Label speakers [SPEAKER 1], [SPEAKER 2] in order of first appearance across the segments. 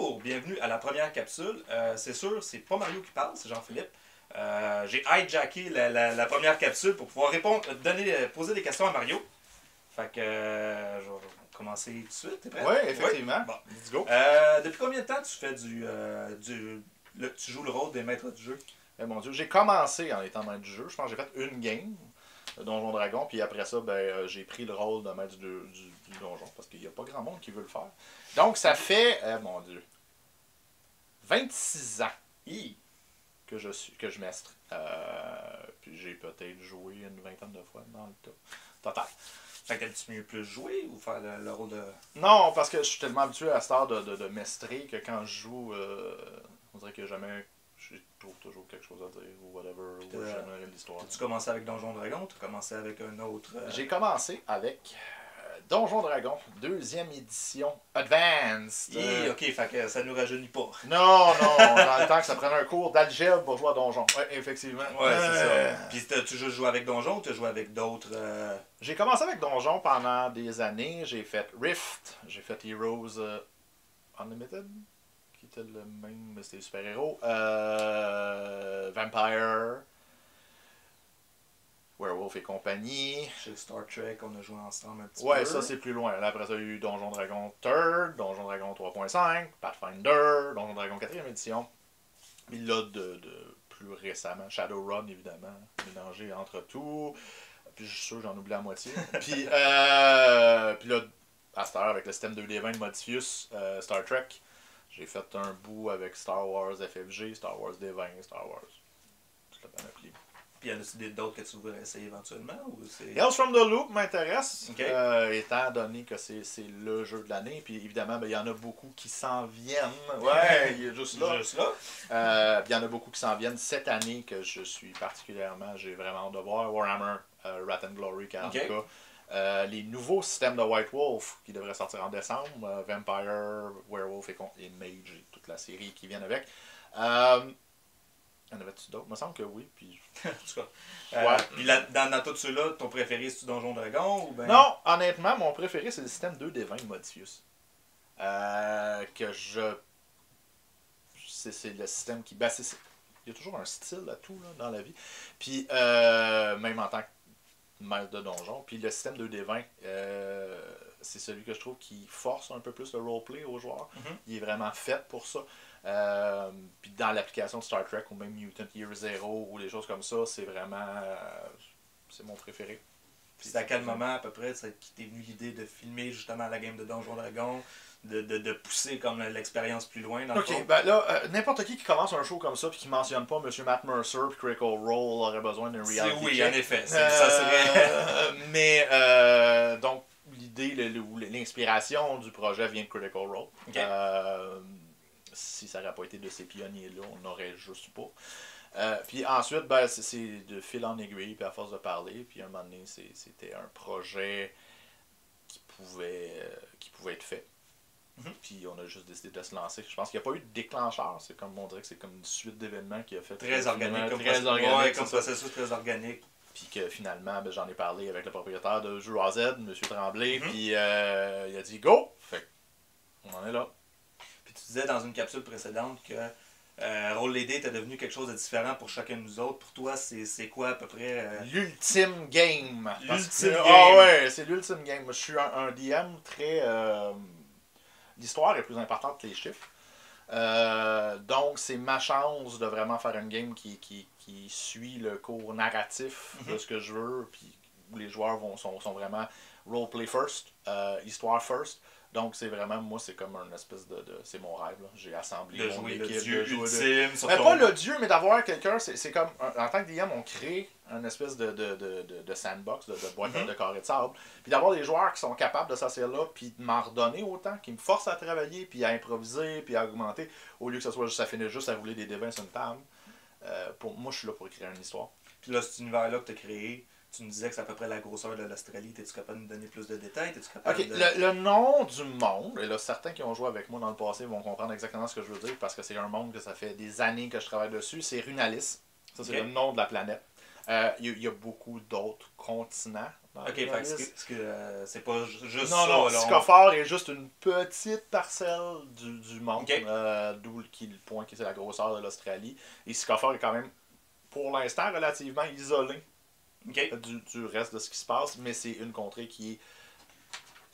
[SPEAKER 1] Bonjour, bienvenue à la première capsule. C'est sûr, c'est pas Mario qui parle, c'est Jean-Philippe. J'ai hijacké la première capsule pour pouvoir répondre, poser des questions à Mario. Fait que je vais commencer tout de suite, t'es prêt?
[SPEAKER 2] Oui, effectivement.
[SPEAKER 1] Oui? Bon.
[SPEAKER 2] Let's go.
[SPEAKER 1] Depuis combien de temps tu fais tu joues le rôle des maîtres du jeu?
[SPEAKER 2] Eh, mon Dieu, j'ai commencé en étant maître du jeu. Je pense que j'ai fait une game de Donjon Dragon, puis après ça, j'ai pris le rôle de maître du donjon, parce qu'il n'y a pas grand monde qui veut le faire. Donc, ça fait, mon Dieu, 26 ans que je mestre. Puis j'ai peut-être joué une vingtaine de fois dans le total.
[SPEAKER 1] Fait que t'aimes-tu mieux plus jouer ou faire le rôle de...
[SPEAKER 2] Non, parce que je suis tellement habitué à cette heure de mestrer que quand je joue, on dirait que jamais j'ai toujours quelque chose à dire ou whatever, ou jamais l'histoire.
[SPEAKER 1] As-tu commencé avec Donjon Dragon ou tu as commencé avec un autre...
[SPEAKER 2] J'ai commencé avec Donjon Dragon, deuxième édition Advanced.
[SPEAKER 1] Ok, fait que ça nous rajeunit pas.
[SPEAKER 2] Non, dans le temps que ça prenait un cours d'algèbre pour jouer à Donjon. Oui, effectivement.
[SPEAKER 1] Ouais, c'est ça. Puis tu juste joué avec Donjon ou tu as joué avec d'autres...
[SPEAKER 2] J'ai commencé avec Donjon pendant des années. J'ai fait Rift, j'ai fait Heroes Unlimited, qui était le même, mais c'était super-héros. Vampire, Werewolf et compagnie.
[SPEAKER 1] Chez Star Trek, on a joué ensemble un petit peu.
[SPEAKER 2] Ouais, ça c'est plus loin. Là, après ça, il y a eu Donjon Dragon 3, Donjon Dragon 3.5, Pathfinder, Donjon Dragon 4e édition. Puis là, de plus récemment, Shadowrun, évidemment, mélangé entre tout. Puis je suis sûr que j'en oublie la moitié. puis là, à cette heure, avec le système 2D20 de Modifius, Star Trek, j'ai fait un bout avec Star Wars FFG, Star Wars D20, Star Wars. Toute la panoplie.
[SPEAKER 1] Puis y en a d'autres que tu voudrais essayer éventuellement ou c'est...
[SPEAKER 2] Tales from the Loop m'intéresse,
[SPEAKER 1] Okay.
[SPEAKER 2] Étant donné que c'est le jeu de l'année. Puis évidemment, il y en a beaucoup qui s'en viennent. Ouais, il est juste là.
[SPEAKER 1] Juste là.
[SPEAKER 2] Il y en a beaucoup qui s'en viennent cette année que je suis particulièrement, j'ai vraiment hâte de voir. Warhammer, Wrath and Glory 40K.
[SPEAKER 1] Okay.
[SPEAKER 2] Les nouveaux systèmes de White Wolf qui devraient sortir en décembre. Vampire, Werewolf et Mage et toute la série qui viennent avec. Y en avait-tu d'autres? Il me semble que oui. Puis...
[SPEAKER 1] en tout cas.
[SPEAKER 2] Ouais.
[SPEAKER 1] Puis dans tous ceux-là, ton préféré, c'est-tu Donjon Dragon ou ben...
[SPEAKER 2] Non, honnêtement, mon préféré, c'est le système 2D20 de Modifius. Que je... C'est le système qui... il y a toujours un style à tout là, dans la vie. Puis, même en tant que maître de donjon. Puis le système 2D20, c'est celui que je trouve qui force un peu plus le roleplay aux joueurs. Il est vraiment fait pour ça. Puis dans l'application de Star Trek ou même Mutant Year Zero ou des choses comme ça, c'est vraiment... c'est mon préféré.
[SPEAKER 1] Puis c'est à quel moment à peu près qui t'est venu l'idée de filmer justement la game de Donjon Dragon, de pousser comme l'expérience plus loin dans le fond?
[SPEAKER 2] Ben là, n'importe qui commence un show comme ça puis qui mentionne pas M. Matt Mercer puis Critical Role aurait besoin d'un reality
[SPEAKER 1] Oui,
[SPEAKER 2] check.
[SPEAKER 1] en effet. Ça serait...
[SPEAKER 2] mais donc l'idée, l'inspiration du projet vient de Critical Role.
[SPEAKER 1] Okay.
[SPEAKER 2] Si ça n'aurait pas été de ces pionniers-là, on n'aurait juste pas. Puis ensuite, c'est de fil en aiguille, puis à force de parler, puis à un moment donné, c'était un projet qui pouvait être fait. Puis on a juste décidé de se lancer. Je pense qu'il n'y a pas eu de déclencheur. C'est comme on dirait que c'est comme une suite d'événements qui a fait.
[SPEAKER 1] Très organique, comme processus très organique.
[SPEAKER 2] Puis que finalement, j'en ai parlé avec le propriétaire de Jeux AZ, M. Tremblay, puis il a dit go! Fait on en est là.
[SPEAKER 1] Puis tu disais dans une capsule précédente que Roll les dés était devenu quelque chose de différent pour chacun de nous autres. Pour toi, c'est quoi à peu près
[SPEAKER 2] l'ultime game.
[SPEAKER 1] L'ultime game.
[SPEAKER 2] Ah ouais, c'est l'ultime game. Moi, je suis un DM très... L'histoire est plus importante que les chiffres. Donc, c'est ma chance de vraiment faire une game qui suit le cours narratif de ce que je veux, puis où les joueurs sont vraiment roleplay first, histoire first. Donc, c'est vraiment, moi, c'est comme un espèce c'est mon rêve. Là. J'ai assemblé
[SPEAKER 1] de
[SPEAKER 2] mon
[SPEAKER 1] jouer
[SPEAKER 2] équipe.
[SPEAKER 1] Le dieu ultime.
[SPEAKER 2] Pas le dieu, mais d'avoir quelqu'un, c'est comme, en tant que DM, on crée une espèce de sandbox, de boîte de carré de sable. Puis d'avoir des joueurs qui sont capables de s'asseoir là, puis de m'en redonner autant, qui me forcent à travailler, puis à improviser, puis à augmenter, au lieu que ça soit juste, ça finisse juste à rouler des devins sur une table. Moi, je suis là pour créer une histoire.
[SPEAKER 1] Puis là, cet univers-là que tu as créé, tu me disais que c'est à peu près la grosseur de l'Australie. Es-tu capable de nous donner plus de détails?
[SPEAKER 2] Le nom du monde, et là, certains qui ont joué avec moi dans le passé vont comprendre exactement ce que je veux dire, parce que c'est un monde que ça fait des années que je travaille dessus. C'est Runalis. Ça, c'est le nom de la planète. Il y a beaucoup d'autres continents
[SPEAKER 1] Ok, fait que c'est pas juste
[SPEAKER 2] non,
[SPEAKER 1] ça.
[SPEAKER 2] non,
[SPEAKER 1] Là,
[SPEAKER 2] Scoffard est juste une petite parcelle du monde,
[SPEAKER 1] Ok.
[SPEAKER 2] d'où le point qui c'est la grosseur de l'Australie. Et Scoffard est quand même, pour l'instant, relativement isolé
[SPEAKER 1] Ok.
[SPEAKER 2] du reste de ce qui se passe, mais c'est une contrée qui est,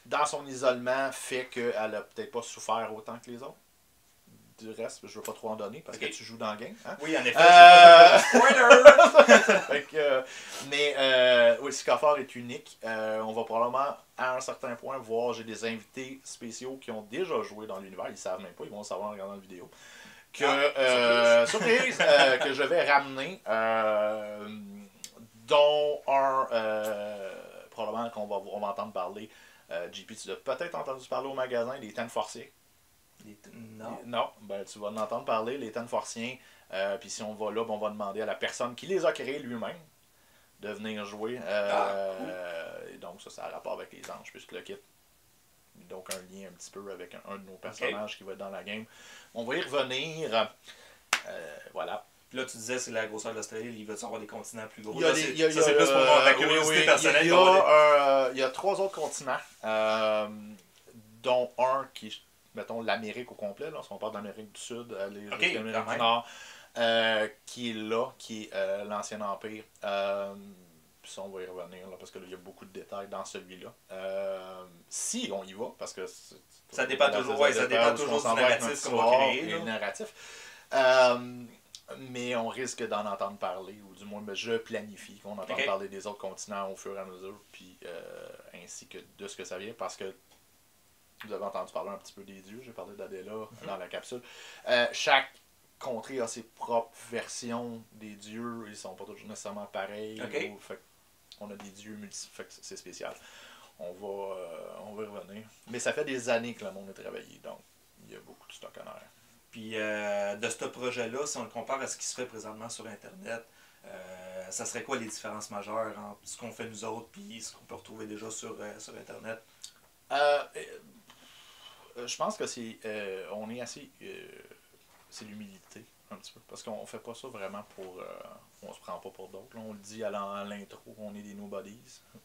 [SPEAKER 2] dans son isolement, fait qu'elle a peut-être pas souffert autant que les autres. Du reste, je veux pas trop en donner parce que tu joues dans le game. Hein?
[SPEAKER 1] Oui, en effet, j'ai pas fait spoiler!
[SPEAKER 2] Fait que, mais oui, Scoffard est unique. On va probablement, à un certain point, voir, j'ai des invités spéciaux qui ont déjà joué dans l'univers. Ils savent même pas, ils vont le savoir en regardant la vidéo. Surprise! Que je vais ramener, dont un, probablement on va entendre parler. JP, tu l'as peut-être entendu parler au magasin, des Ten Forciers.
[SPEAKER 1] Non.
[SPEAKER 2] Non, ben tu vas en entendre parler, les Ten Forciens. Puis si on va là, ben, on va demander à la personne qui les a créés lui-même de venir jouer.
[SPEAKER 1] Cool.
[SPEAKER 2] Et donc ça a rapport avec les anges, puisque le kit. Donc un lien un petit peu avec un de nos personnages qui va être dans la game. On va y revenir. Voilà.
[SPEAKER 1] Puis là, tu disais, c'est la grosseur de l'Australie, il va y avoir des continents plus gros.
[SPEAKER 2] Ça,
[SPEAKER 1] c'est plus pour ma curiosité personnelle.
[SPEAKER 2] Il y a 3 autres continents, dont un qui, mettons, l'Amérique au complet, là, si on parle de l'Amérique du Sud, l'Amérique du Nord, qui est là, qui est l'Ancien Empire. Puis ça, on va y revenir, là, parce qu'il y a beaucoup de détails dans celui-là. Si on y va, parce que
[SPEAKER 1] ça dépend toujours, ça dépend toujours du narratif qu'on va créer.
[SPEAKER 2] Le narratif. Mais on risque d'en entendre parler, ou du moins je planifie qu'on entende parler des autres continents au fur et à mesure, puis ainsi que de ce que ça vient, parce que vous avez entendu parler un petit peu des dieux, j'ai parlé d'Adela dans la capsule. Chaque contrée a ses propres versions des dieux, ils sont pas toujours nécessairement pareils. Fait on a des dieux fait que c'est spécial. On va y revenir. Mais ça fait des années que le monde a travaillé, donc il y a beaucoup de stock en arrière.
[SPEAKER 1] Puis de ce projet-là, si on le compare à ce qui se fait présentement sur Internet, ça serait quoi les différences majeures entre ce qu'on fait nous autres et ce qu'on peut retrouver déjà sur Internet?
[SPEAKER 2] Je pense que on est assez... c'est l'humilité, un petit peu. Parce qu'on fait pas ça vraiment pour... on se prend pas pour d'autres. On le dit à l'intro, on est des nobodies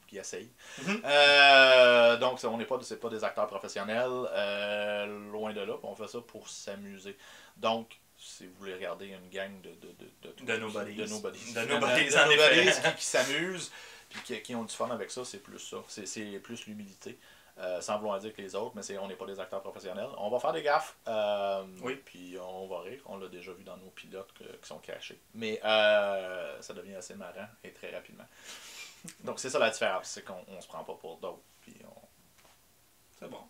[SPEAKER 2] qui essayent. Donc, on n'est pas, c'est pas des acteurs professionnels, loin de là. On fait ça pour s'amuser. Donc, si vous voulez regarder une gang
[SPEAKER 1] de nobodies
[SPEAKER 2] qui s'amusent puis qui ont du fun avec ça, c'est plus ça. C'est plus l'humilité. Sans vouloir dire que les autres, mais on n'est pas des acteurs professionnels. On va faire des gaffes, puis on va rire. On l'a déjà vu dans nos pilotes qui sont cachés. Mais ça devient assez marrant et très rapidement. Donc c'est ça la différence, c'est qu'on se prend pas pour d'autres.
[SPEAKER 1] C'est bon.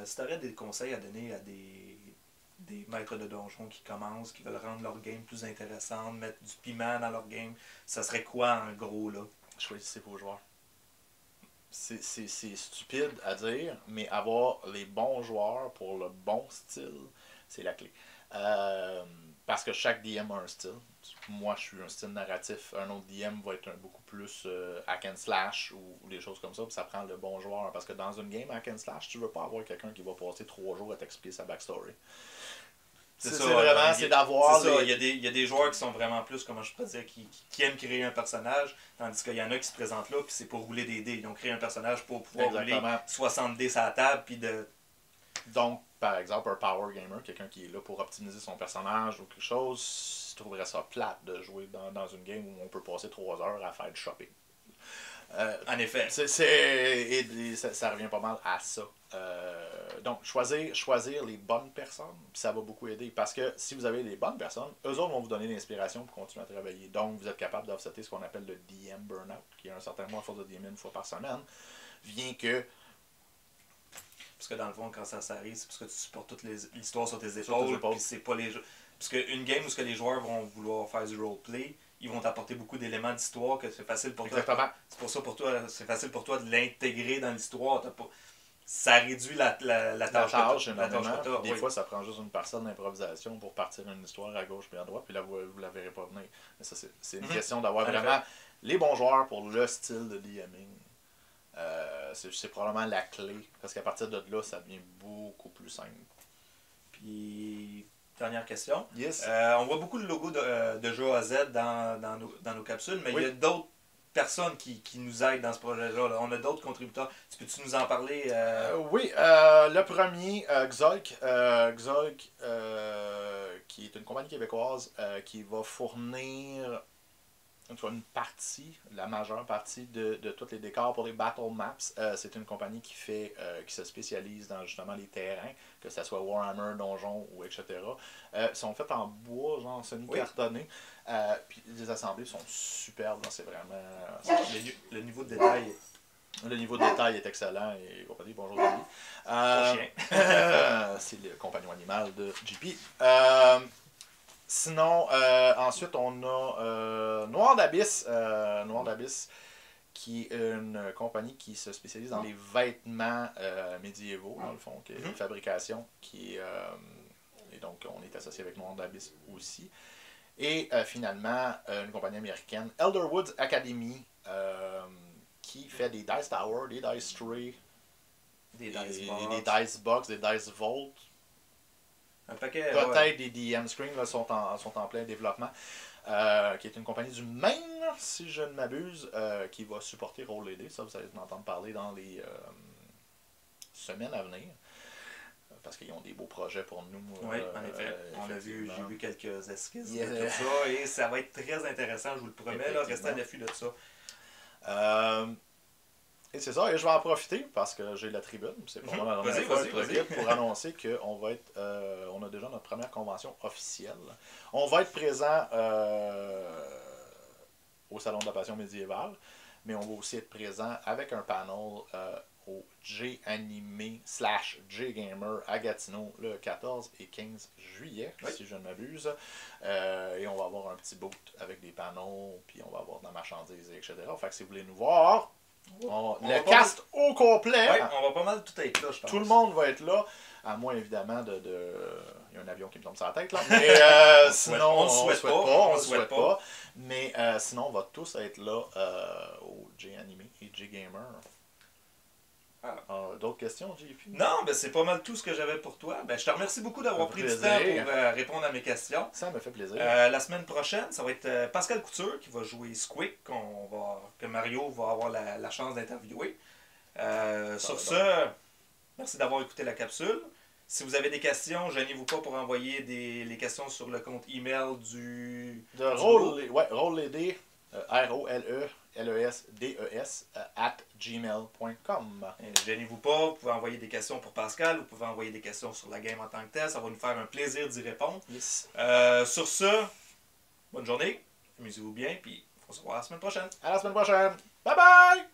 [SPEAKER 1] Si tu aurais des conseils à donner à des maîtres de donjons qui commencent, qui veulent rendre leur game plus intéressante, mettre du piment dans leur game, ça serait quoi en gros là?
[SPEAKER 2] Choisissez vos joueurs. C'est stupide à dire, mais avoir les bons joueurs pour le bon style, c'est la clé. Parce que chaque DM a un style. Moi, je suis un style narratif. Un autre DM va être beaucoup plus hack and slash ou des choses comme ça. Puis ça prend le bon joueur. Parce que dans une game hack and slash, tu veux pas avoir quelqu'un qui va passer 3 jours à t'expliquer sa backstory. C'est vraiment, c'est d'avoir...
[SPEAKER 1] C'est ça, il y a des joueurs qui sont vraiment plus, comment je peux dire, qui aiment créer un personnage, tandis qu'il y en a qui se présentent là, puis c'est pour rouler des dés. Ils ont créé un personnage pour pouvoir rouler 60 dés à la table, puis de...
[SPEAKER 2] Donc, par exemple, un power gamer, quelqu'un qui est là pour optimiser son personnage ou quelque chose, je trouverais ça plate de jouer dans une game où on peut passer 3 heures à faire du shopping.
[SPEAKER 1] En effet.
[SPEAKER 2] Ça revient pas mal à ça. Donc, choisir les bonnes personnes, ça va beaucoup aider. Parce que si vous avez les bonnes personnes, eux autres vont vous donner l'inspiration pour continuer à travailler. Donc, vous êtes capable d'offsetter ce qu'on appelle le DM burnout, qui est un certain mois à force de DM une fois par semaine, vient que...
[SPEAKER 1] Parce que dans le fond, quand ça arrive, c'est parce que tu supportes toute l'histoire sur tes épaules. Puis c'est pas les jeux. Parce qu'une game où les joueurs vont vouloir faire du roleplay, ils vont t'apporter beaucoup d'éléments d'histoire que c'est facile pour toi. C'est pour ça pour toi, c'est facile pour toi de l'intégrer dans l'histoire. Ça réduit la tâche.
[SPEAKER 2] Des fois, ça prend juste une parcelle d'improvisation pour partir une histoire à gauche et à droite, puis là, vous ne la verrez pas venir. Mais ça, c'est une question d'avoir vraiment les bons joueurs pour le style de DMing. C'est probablement la clé, parce qu'à partir de là, ça devient beaucoup plus simple.
[SPEAKER 1] Puis, dernière question.
[SPEAKER 2] Yes.
[SPEAKER 1] On voit beaucoup de logos de jeux A à Z dans nos capsules, mais il y a d'autres personnes qui nous aident dans ce projet-là. Là. On a d'autres contributeurs. Peux-tu nous en parler?
[SPEAKER 2] Oui, le premier, Xolk. Xolk, qui est une compagnie québécoise qui va fournir une partie, la majeure partie de tous les décors pour les Battle Maps. C'est une compagnie qui se spécialise dans justement les terrains, que ce soit Warhammer, Donjon ou etc. Ils sont faits en bois, genre semi-cartonné. Puis les assemblées sont superbes. C'est vraiment...
[SPEAKER 1] Le niveau de détail.
[SPEAKER 2] Le niveau de détail est excellent et compagnie, bonjour David. C'est le compagnon animal de JP. Sinon, ensuite, on a Noir d'Abyss. Noir d'Abyss, qui est une compagnie qui se spécialise dans les vêtements médiévaux, dans le fond, qui est une fabrication et donc, on est associé avec Noir d'Abyss aussi. Et finalement, une compagnie américaine, Elderwoods Academy, qui fait des Dice Tower, des Dice Tray, des Dice Box, des Dice Vault.
[SPEAKER 1] Un paquet.
[SPEAKER 2] Peut-être des DM Screen là, sont en plein développement. Qui est une compagnie du Maine, si je ne m'abuse, qui va supporter Roll-A-D. Ça, vous allez en entendre parler dans les semaines à venir. Parce qu'ils ont des beaux projets pour nous.
[SPEAKER 1] Oui, en effet. J'ai vu quelques esquisses de tout ça et ça va être très intéressant, je vous le promets. Là, restez à l'affût de ça.
[SPEAKER 2] Et c'est ça, et je vais en profiter parce que j'ai la tribune. C'est pas mal la dernière fois pour annoncer qu'on va être. On a déjà notre première convention officielle. On va être présent au Salon de la Passion médiévale, mais on va aussi être présent avec un panel au J-Animé / J-Gamer à Gatineau le 14 et 15 juillet, si je ne m'abuse. Et on va avoir un petit booth avec des panneaux, puis on va avoir de la marchandise, etc. Fait que si vous voulez nous voir, le cast au complet.
[SPEAKER 1] Oui, on va pas mal tout être là, je pense.
[SPEAKER 2] Tout le monde va être là, à moins évidemment il y a un avion qui me tombe sur la tête, là. Mais sinon, on ne souhaite pas. Mais sinon, on va tous être là au J-Animé et J-Gamer. D'autres questions, JP?
[SPEAKER 1] Non, ben c'est pas mal tout ce que j'avais pour toi. Ben, je te remercie beaucoup d'avoir pris du temps pour répondre à mes questions.
[SPEAKER 2] Ça me fait plaisir.
[SPEAKER 1] La semaine prochaine, ça va être Pascal Couture qui va jouer Squeak, que Mario va avoir la chance d'interviewer. Sur ce, merci d'avoir écouté la capsule. Si vous avez des questions, gênez-vous pas pour envoyer les questions sur le compte email du
[SPEAKER 2] Roll-A-D, ROLELESDES @gmail.com.
[SPEAKER 1] Gênez-vous pas, vous pouvez envoyer des questions pour Pascal, vous pouvez envoyer des questions sur la game en tant que telle, ça va nous faire un plaisir d'y répondre.
[SPEAKER 2] Yes.
[SPEAKER 1] Sur ce, bonne journée, amusez-vous bien, puis on se revoit la semaine prochaine.
[SPEAKER 2] À la semaine prochaine. Bye bye!